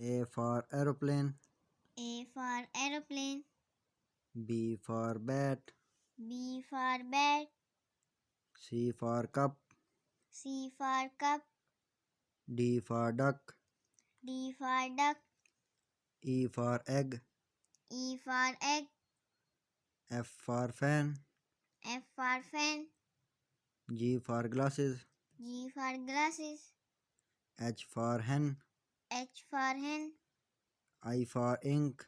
A for aeroplane. A for aeroplane. B for bat. B for bat. C for cup. C for cup. D for duck. D for duck. E for egg. E for egg. F for fan. F for fan. G for glasses. G for glasses. H for hen. H for hen. I for ink.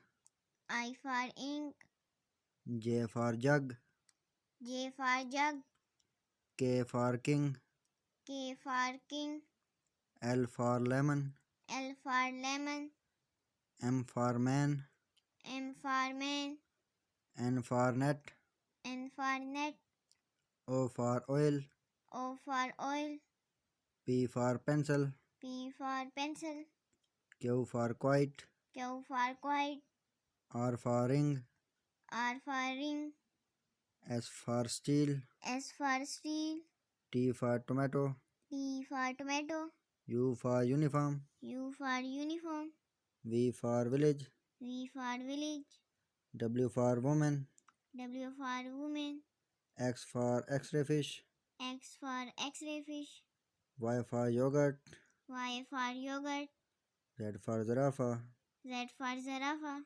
I for ink. J for jug. J for jug. K for king. K for king. L for lemon. L for lemon. M for man. M for man. N for net. N for net. O for oil. O for oil. P for pencil. P for pencil. Q for kite. Q for kite. R for ring. R for ring. S for steel. S for steel. T for tomato. T for tomato. U for uniform. U for uniform. V for village. V for village. W for woman. W for woman. X for X-ray fish. X for X-ray fish. Y for yogurt. Y for yogurt. Z for giraffe. Z for giraffe.